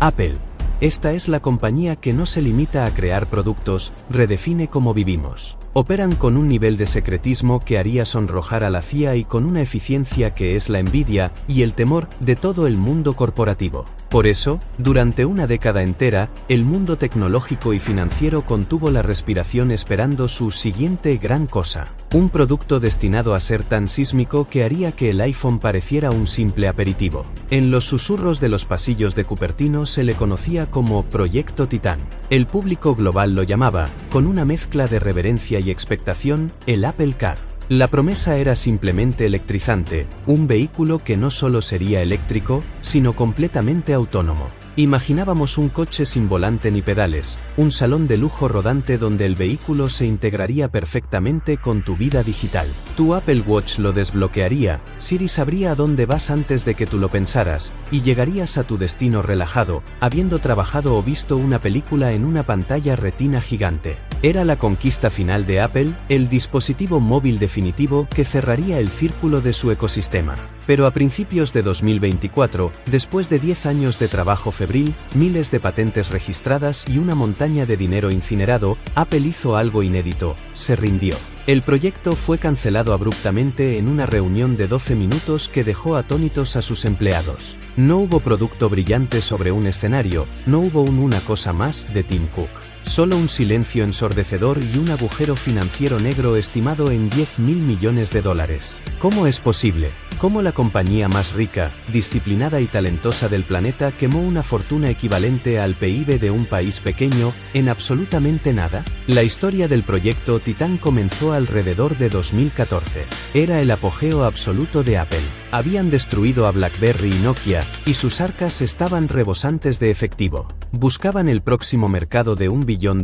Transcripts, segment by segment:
Apple. Esta es la compañía que no se limita a crear productos, redefine cómo vivimos. Operan con un nivel de secretismo que haría sonrojar a la CIA y con una eficiencia que es la envidia y el temor de todo el mundo corporativo. Por eso, durante una década entera, el mundo tecnológico y financiero contuvo la respiración esperando su siguiente gran cosa. Un producto destinado a ser tan sísmico que haría que el iPhone pareciera un simple aperitivo. En los susurros de los pasillos de Cupertino se le conocía como Proyecto Titán. El público global lo llamaba, con una mezcla de reverencia y expectación, el Apple Car. La promesa era simplemente electrizante, un vehículo que no solo sería eléctrico, sino completamente autónomo. Imaginábamos un coche sin volante ni pedales, un salón de lujo rodante donde el vehículo se integraría perfectamente con tu vida digital. Tu Apple Watch lo desbloquearía, Siri sabría a dónde vas antes de que tú lo pensaras, y llegarías a tu destino relajado, habiendo trabajado o visto una película en una pantalla retina gigante. Era la conquista final de Apple, el dispositivo móvil definitivo que cerraría el círculo de su ecosistema. Pero a principios de 2024, después de 10 años de trabajo febril, miles de patentes registradas y una montaña de dinero incinerado, Apple hizo algo inédito: se rindió. El proyecto fue cancelado abruptamente en una reunión de 12 minutos que dejó atónitos a sus empleados. No hubo producto brillante sobre un escenario, no hubo una cosa más de Tim Cook. Solo un silencio ensordecedor y un agujero financiero negro estimado en $10.000 millones. ¿Cómo es posible? ¿Cómo la compañía más rica, disciplinada y talentosa del planeta quemó una fortuna equivalente al PIB de un país pequeño, en absolutamente nada? La historia del proyecto Titán comenzó alrededor de 2014. Era el apogeo absoluto de Apple. Habían destruido a BlackBerry y Nokia, y sus arcas estaban rebosantes de efectivo. Buscaban el próximo mercado de $1 billón,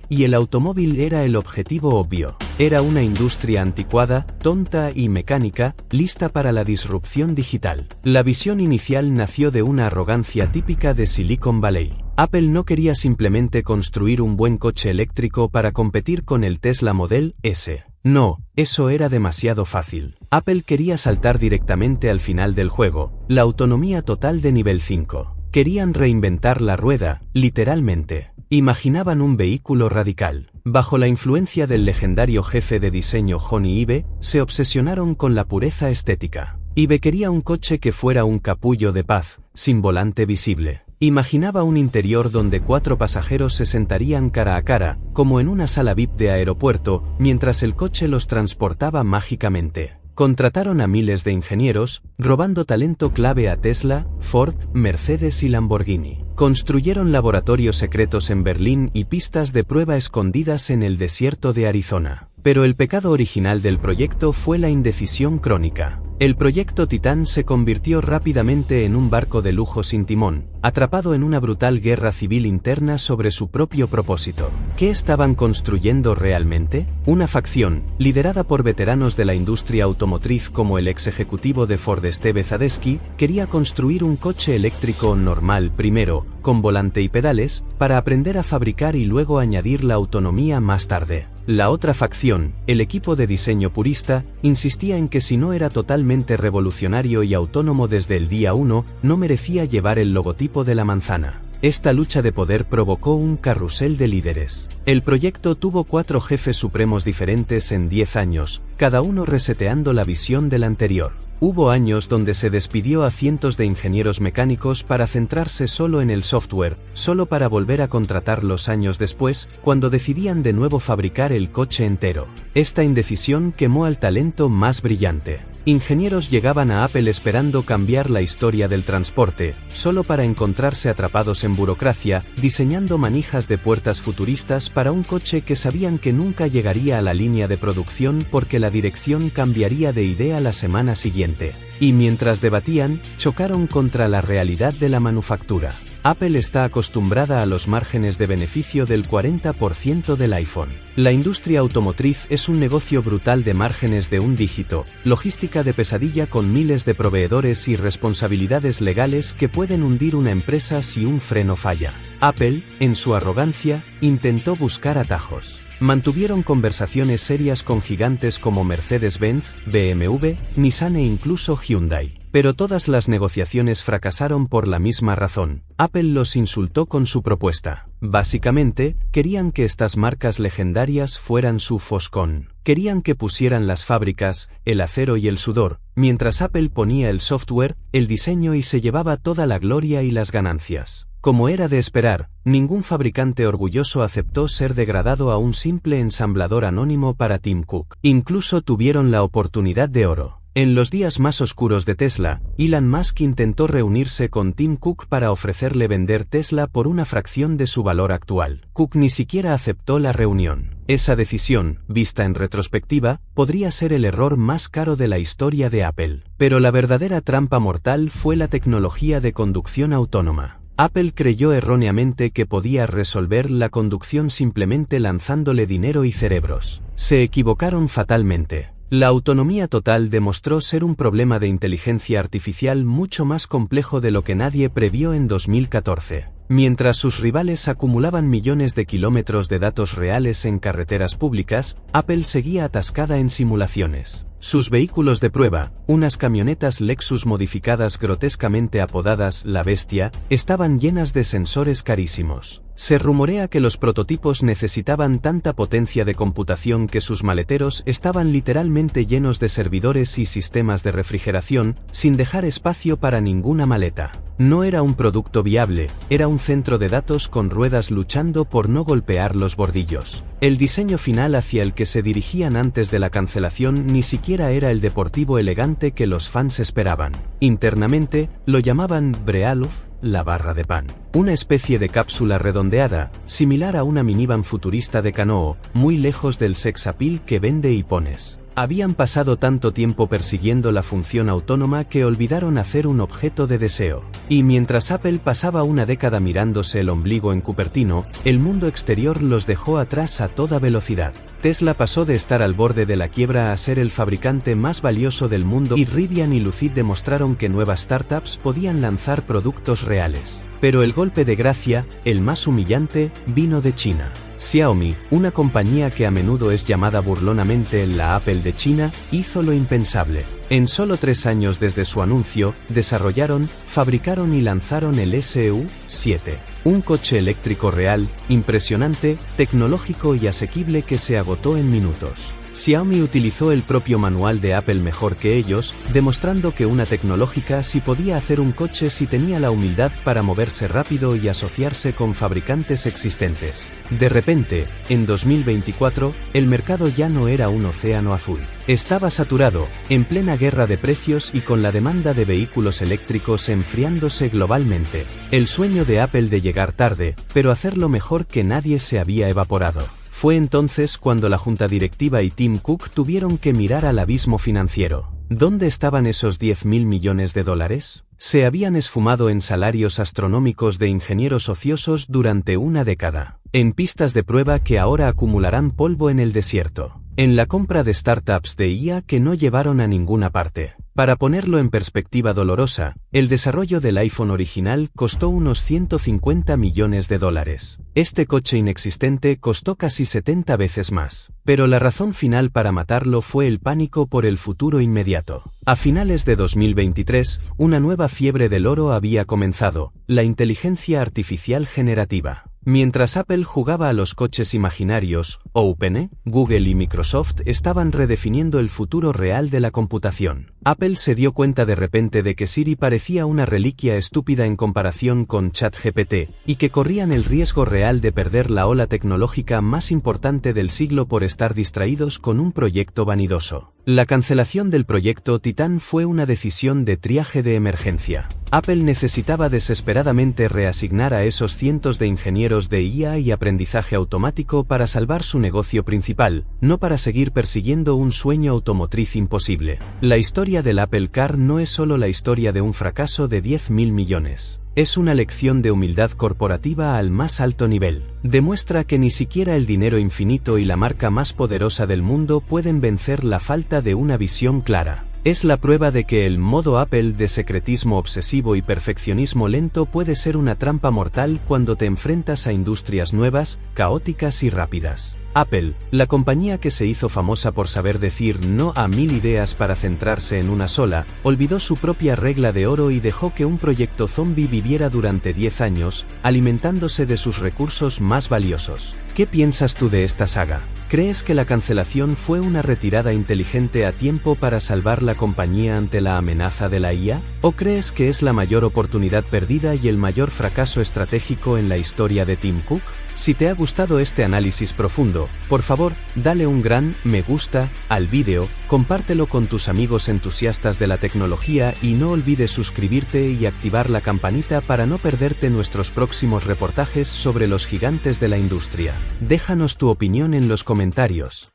y el automóvil era el objetivo obvio. Era una industria anticuada, tonta y mecánica, lista para la disrupción digital. La visión inicial nació de una arrogancia típica de Silicon Valley. Apple no quería simplemente construir un buen coche eléctrico para competir con el Tesla Model S. No, eso era demasiado fácil. Apple quería saltar directamente al final del juego, la autonomía total de nivel 5. Querían reinventar la rueda, literalmente. Imaginaban un vehículo radical. Bajo la influencia del legendario jefe de diseño Jony Ive, se obsesionaron con la pureza estética. Ive quería un coche que fuera un capullo de paz, sin volante visible. Imaginaba un interior donde 4 pasajeros se sentarían cara a cara, como en una sala VIP de aeropuerto, mientras el coche los transportaba mágicamente. Contrataron a miles de ingenieros, robando talento clave a Tesla, Ford, Mercedes y Lamborghini. Construyeron laboratorios secretos en Berlín y pistas de prueba escondidas en el desierto de Arizona. Pero el pecado original del proyecto fue la indecisión crónica. El proyecto Titán se convirtió rápidamente en un barco de lujo sin timón, atrapado en una brutal guerra civil interna sobre su propio propósito. ¿Qué estaban construyendo realmente? Una facción, liderada por veteranos de la industria automotriz como el ex ejecutivo de Ford Steve Zadesky, quería construir un coche eléctrico normal primero, con volante y pedales, para aprender a fabricar y luego añadir la autonomía más tarde. La otra facción, el equipo de diseño purista, insistía en que si no era totalmente revolucionario y autónomo desde el día 1, no merecía llevar el logotipo de la manzana. Esta lucha de poder provocó un carrusel de líderes. El proyecto tuvo 4 jefes supremos diferentes en 10 años, cada uno reseteando la visión del anterior. Hubo años donde se despidió a cientos de ingenieros mecánicos para centrarse solo en el software, solo para volver a contratarlos años después, cuando decidían de nuevo fabricar el coche entero. Esta indecisión quemó al talento más brillante. Ingenieros llegaban a Apple esperando cambiar la historia del transporte, solo para encontrarse atrapados en burocracia, diseñando manijas de puertas futuristas para un coche que sabían que nunca llegaría a la línea de producción porque la dirección cambiaría de idea la semana siguiente. Y mientras debatían, chocaron contra la realidad de la manufactura. Apple está acostumbrada a los márgenes de beneficio del 40% del iPhone. La industria automotriz es un negocio brutal de márgenes de un dígito, logística de pesadilla con miles de proveedores y responsabilidades legales que pueden hundir una empresa si un freno falla. Apple, en su arrogancia, intentó buscar atajos. Mantuvieron conversaciones serias con gigantes como Mercedes-Benz, BMW, Nissan e incluso Hyundai. Pero todas las negociaciones fracasaron por la misma razón. Apple los insultó con su propuesta. Básicamente, querían que estas marcas legendarias fueran su Foxconn. Querían que pusieran las fábricas, el acero y el sudor, mientras Apple ponía el software, el diseño y se llevaba toda la gloria y las ganancias. Como era de esperar, ningún fabricante orgulloso aceptó ser degradado a un simple ensamblador anónimo para Tim Cook. Incluso tuvieron la oportunidad de oro. En los días más oscuros de Tesla, Elon Musk intentó reunirse con Tim Cook para ofrecerle vender Tesla por una fracción de su valor actual. Cook ni siquiera aceptó la reunión. Esa decisión, vista en retrospectiva, podría ser el error más caro de la historia de Apple. Pero la verdadera trampa mortal fue la tecnología de conducción autónoma. Apple creyó erróneamente que podía resolver la conducción simplemente lanzándole dinero y cerebros. Se equivocaron fatalmente. La autonomía total demostró ser un problema de inteligencia artificial mucho más complejo de lo que nadie previó en 2014. Mientras sus rivales acumulaban millones de kilómetros de datos reales en carreteras públicas, Apple seguía atascada en simulaciones. Sus vehículos de prueba, unas camionetas Lexus modificadas grotescamente apodadas La Bestia, estaban llenas de sensores carísimos. Se rumorea que los prototipos necesitaban tanta potencia de computación que sus maleteros estaban literalmente llenos de servidores y sistemas de refrigeración, sin dejar espacio para ninguna maleta. No era un producto viable, era un centro de datos con ruedas luchando por no golpear los bordillos. El diseño final hacia el que se dirigían antes de la cancelación ni siquiera era el deportivo elegante que los fans esperaban. Internamente, lo llamaban Brealuf, la barra de pan. Una especie de cápsula redondeada, similar a una minivan futurista de Canoo, muy lejos del sex appeal que vende y pones. Habían pasado tanto tiempo persiguiendo la función autónoma que olvidaron hacer un objeto de deseo. Y mientras Apple pasaba una década mirándose el ombligo en Cupertino, el mundo exterior los dejó atrás a toda velocidad. Tesla pasó de estar al borde de la quiebra a ser el fabricante más valioso del mundo y Rivian y Lucid demostraron que nuevas startups podían lanzar productos reales. Pero el golpe de gracia, el más humillante, vino de China. Xiaomi, una compañía que a menudo es llamada burlonamente la Apple de China, hizo lo impensable. En solo 3 años desde su anuncio, desarrollaron, fabricaron y lanzaron el SU7. Un coche eléctrico real, impresionante, tecnológico y asequible que se agotó en minutos. Xiaomi utilizó el propio manual de Apple mejor que ellos, demostrando que una tecnológica sí podía hacer un coche si tenía la humildad para moverse rápido y asociarse con fabricantes existentes. De repente, en 2024, el mercado ya no era un océano azul. Estaba saturado, en plena guerra de precios y con la demanda de vehículos eléctricos enfriándose globalmente. El sueño de Apple de llegar tarde, pero hacerlo mejor que nadie se había evaporado. Fue entonces cuando la junta directiva y Tim Cook tuvieron que mirar al abismo financiero. ¿Dónde estaban esos $10.000 millones? Se habían esfumado en salarios astronómicos de ingenieros ociosos durante una década, en pistas de prueba que ahora acumularán polvo en el desierto, en la compra de startups de IA que no llevaron a ninguna parte. Para ponerlo en perspectiva dolorosa, el desarrollo del iPhone original costó unos $150 millones. Este coche inexistente costó casi 70 veces más. Pero la razón final para matarlo fue el pánico por el futuro inmediato. A finales de 2023, una nueva fiebre del oro había comenzado, la inteligencia artificial generativa. Mientras Apple jugaba a los coches imaginarios, OpenAI, Google y Microsoft estaban redefiniendo el futuro real de la computación. Apple se dio cuenta de repente de que Siri parecía una reliquia estúpida en comparación con ChatGPT, y que corrían el riesgo real de perder la ola tecnológica más importante del siglo por estar distraídos con un proyecto vanidoso. La cancelación del proyecto Titan fue una decisión de triaje de emergencia. Apple necesitaba desesperadamente reasignar a esos cientos de ingenieros de IA y aprendizaje automático para salvar su negocio principal, no para seguir persiguiendo un sueño automotriz imposible. La historia del Apple Car no es solo la historia de un fracaso de $10.000 millones. Es una lección de humildad corporativa al más alto nivel. Demuestra que ni siquiera el dinero infinito y la marca más poderosa del mundo pueden vencer la falta de una visión clara. Es la prueba de que el modo Apple de secretismo obsesivo y perfeccionismo lento puede ser una trampa mortal cuando te enfrentas a industrias nuevas, caóticas y rápidas. Apple, la compañía que se hizo famosa por saber decir no a 1000 ideas para centrarse en una sola, olvidó su propia regla de oro y dejó que un proyecto zombie viviera durante 10 años, alimentándose de sus recursos más valiosos. ¿Qué piensas tú de esta saga? ¿Crees que la cancelación fue una retirada inteligente a tiempo para salvar la compañía ante la amenaza de la IA? ¿O crees que es la mayor oportunidad perdida y el mayor fracaso estratégico en la historia de Tim Cook? Si te ha gustado este análisis profundo, por favor, dale un gran me gusta al vídeo, compártelo con tus amigos entusiastas de la tecnología y no olvides suscribirte y activar la campanita para no perderte nuestros próximos reportajes sobre los gigantes de la industria. Déjanos tu opinión en los comentarios.